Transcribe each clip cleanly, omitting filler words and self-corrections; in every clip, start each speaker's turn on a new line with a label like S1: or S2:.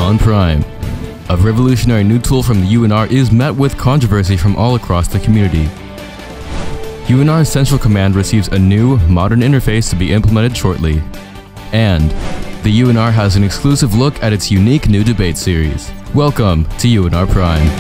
S1: on Prime. A revolutionary new tool from the UNR is met with controversy from all across the community. UNR's CentralCommand receives a new, modern interface to be implemented shortly. And the UNR has an exclusive look at its unique new debate series. Welcome to UNR Prime.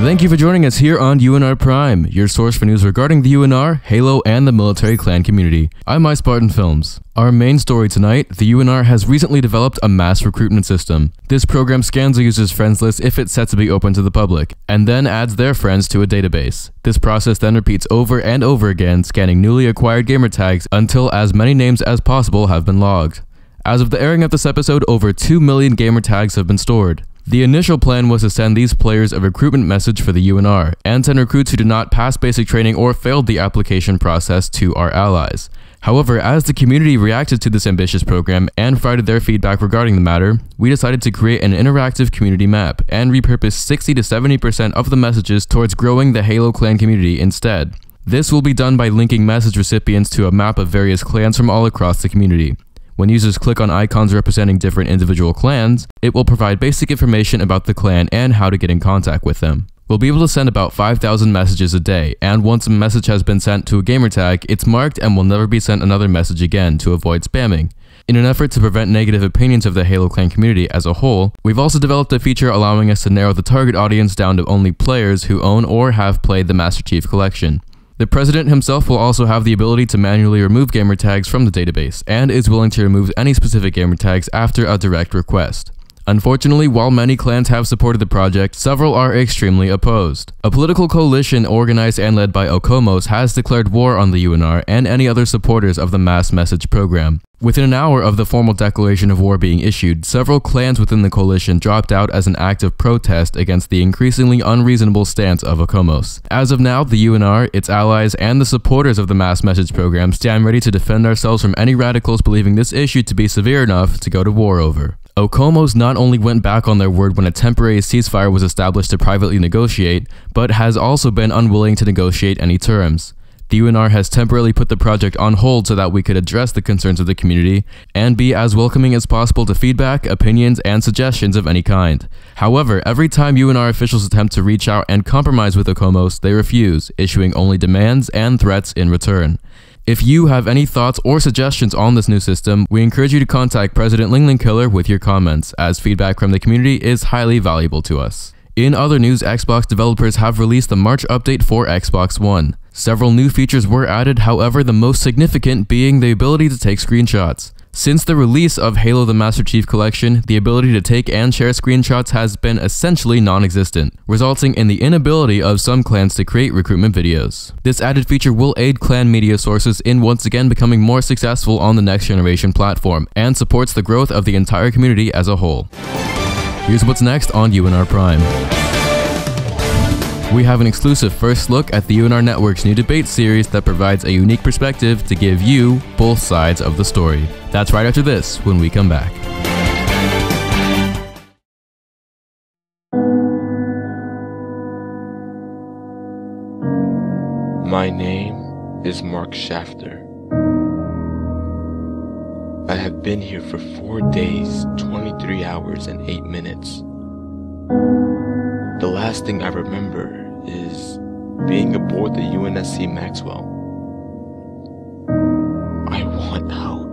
S1: Thank you for joining us here on UNR Prime, your source for news regarding the UNR, Halo, and the military clan community. I'm MySpartan Films. Our main story tonight, the UNR has recently developed a mass recruitment system. This program scans a user's friends list if it's set to be open to the public, and then adds their friends to a database. This process then repeats over and over again, scanning newly acquired gamer tags until as many names as possible have been logged. As of the airing of this episode, over 2 million gamer tags have been stored. The initial plan was to send these players a recruitment message for the UNR, and send recruits who did not pass basic training or failed the application process to our allies. However, as the community reacted to this ambitious program and provided their feedback regarding the matter, we decided to create an interactive community map and repurpose 60 to 70% of the messages towards growing the Halo clan community instead. This will be done by linking message recipients to a map of various clans from all across the community. When users click on icons representing different individual clans, it will provide basic information about the clan and how to get in contact with them. We'll be able to send about 5,000 messages a day, and once a message has been sent to a gamertag, it's marked and will never be sent another message again to avoid spamming. In an effort to prevent negative opinions of the Halo clan community as a whole, we've also developed a feature allowing us to narrow the target audience down to only players who own or have played the Master Chief Collection. The president himself will also have the ability to manually remove gamer tags from the database, and is willing to remove any specific gamer tags after a direct request. Unfortunately, while many clans have supported the project, several are extremely opposed. A political coalition organized and led by Okomos has declared war on the UNR and any other supporters of the mass message program. Within an hour of the formal declaration of war being issued, several clans within the coalition dropped out as an act of protest against the increasingly unreasonable stance of Okomos. As of now, the UNR, its allies, and the supporters of the mass message program stand ready to defend ourselves from any radicals believing this issue to be severe enough to go to war over. Okomos not only went back on their word when a temporary ceasefire was established to privately negotiate, but has also been unwilling to negotiate any terms. The UNR has temporarily put the project on hold so that we could address the concerns of the community and be as welcoming as possible to feedback, opinions, and suggestions of any kind. However, every time UNR officials attempt to reach out and compromise with Okomos, they refuse, issuing only demands and threats in return. If you have any thoughts or suggestions on this new system, we encourage you to contact President Lingling Killer with your comments, as feedback from the community is highly valuable to us. In other news, Xbox developers have released the March update for Xbox One. Several new features were added, however, the most significant being the ability to take screenshots. Since the release of Halo the Master Chief Collection, the ability to take and share screenshots has been essentially non-existent, resulting in the inability of some clans to create recruitment videos. This added feature will aid clan media sources in once again becoming more successful on the next generation platform, and supports the growth of the entire community as a whole. Here's what's next on UNR Prime. We have an exclusive first look at the UNR Network's new debate series that provides a unique perspective to give you both sides of the story. That's right after this, when we come back.
S2: My name is Mark Shafter. I have been here for 4 days, 23 hours, and 8 minutes. The last thing I remember is being aboard the UNSC Maxwell. I want out.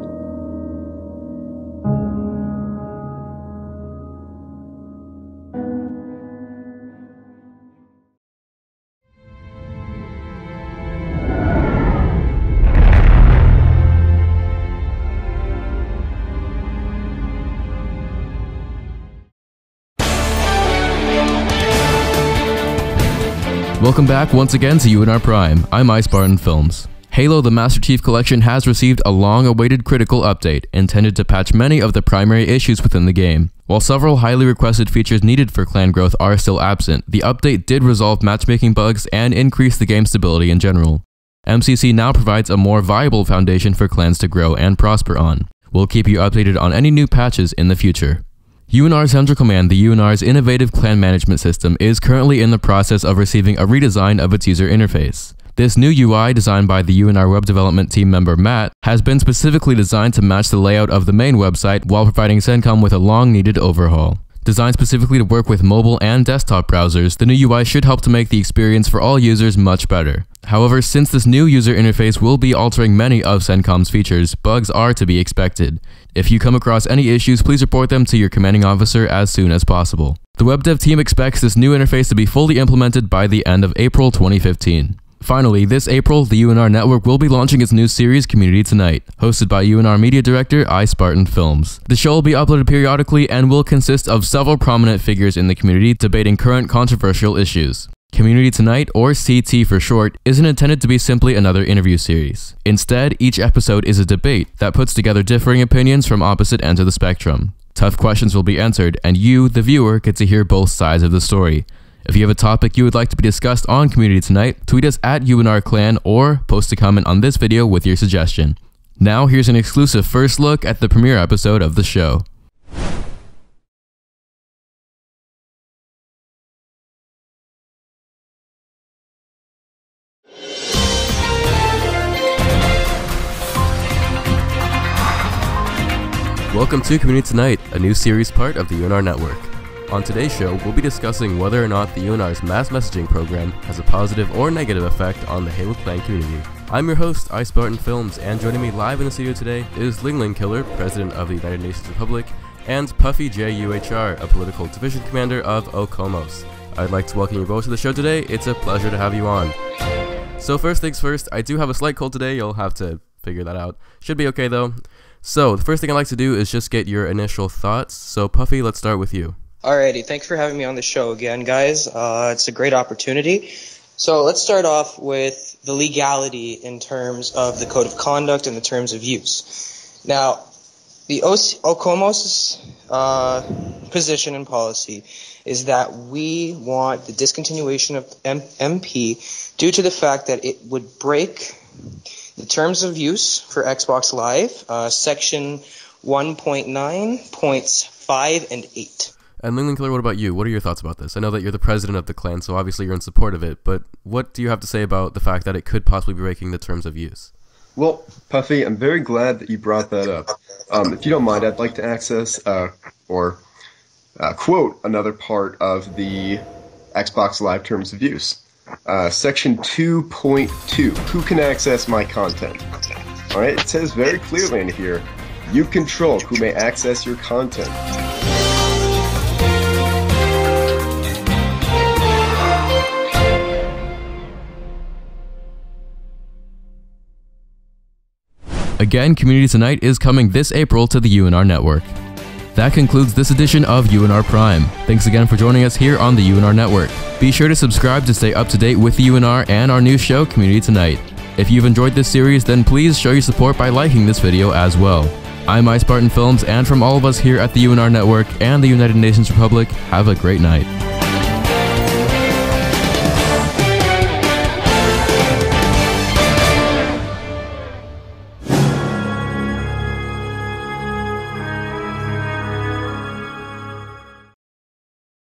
S1: Welcome back once again to UNR Prime. I'm MySpartan Films. Halo the Master Chief Collection has received a long-awaited critical update, intended to patch many of the primary issues within the game. While several highly requested features needed for clan growth are still absent, the update did resolve matchmaking bugs and increase the game's stability in general. MCC now provides a more viable foundation for clans to grow and prosper on. We'll keep you updated on any new patches in the future. UNR CentralCommand, the UNR's innovative clan management system, is currently in the process of receiving a redesign of its user interface. This new UI, designed by the UNR web development team member Matt, has been specifically designed to match the layout of the main website while providing CenComm with a long-needed overhaul. Designed specifically to work with mobile and desktop browsers, the new UI should help to make the experience for all users much better. However, since this new user interface will be altering many of CenComm's features, bugs are to be expected. If you come across any issues, please report them to your commanding officer as soon as possible. The web dev team expects this new interface to be fully implemented by the end of April 2015. Finally, this April, the UNR Network will be launching its new series, Community Tonight, hosted by UNR Media Director Spartan Films. The show will be uploaded periodically and will consist of several prominent figures in the community debating current controversial issues. Community Tonight, or CT for short, isn't intended to be simply another interview series. Instead, each episode is a debate that puts together differing opinions from opposite ends of the spectrum. Tough questions will be answered, and you, the viewer, get to hear both sides of the story. If you have a topic you would like to be discussed on Community Tonight, tweet us at UNR Clan or post a comment on this video with your suggestion. Now here's an exclusive first look at the premiere episode of the show. Welcome to Community Tonight, a new series part of the UNR Network. On today's show, we'll be discussing whether or not the UNR's mass messaging program has a positive or negative effect on the Halo Clan community. I'm your host, Spartan Films, and joining me live in the studio today is Ling Killer, President of the United Nations Republic, and Puffy J. UHR, a political division commander of Okomos. I'd like to welcome you both to the show today. It's a pleasure to have you on. So first things first, I do have a slight cold today. You'll have to figure that out. Should be okay though. So the first thing I'd like to do is just get your initial thoughts. So Puffy, let's start with you.
S3: Alrighty, thanks for having me on the show again, guys. It's a great opportunity. So let's start off with the legality in terms of the code of conduct and the terms of use. Now, the Okomos' position and policy is that we want the discontinuation of MP due to the fact that it would break the terms of use for Xbox Live, section 1.9, points 5 and 8.
S1: And Ling Killer, what about you? What are your thoughts about this? I know that you're the president of the clan, so obviously you're in support of it, but what do you have to say about the fact that it could possibly be breaking the terms of use?
S4: Well, Puffy, I'm very glad that you brought that up. If you don't mind, I'd like to access quote another part of the Xbox Live terms of use. Section 2.2, who can access my content? Alright, it says very clearly in here, you control who may access your content.
S1: Again, Community Tonight is coming this April to the UNR Network. That concludes this edition of UNR Prime. Thanks again for joining us here on the UNR Network. Be sure to subscribe to stay up to date with the UNR and our new show, Community Tonight. If you've enjoyed this series, then please show your support by liking this video as well. I'm Spartan Films, and from all of us here at the UNR Network and the United Nations Republic, have a great night.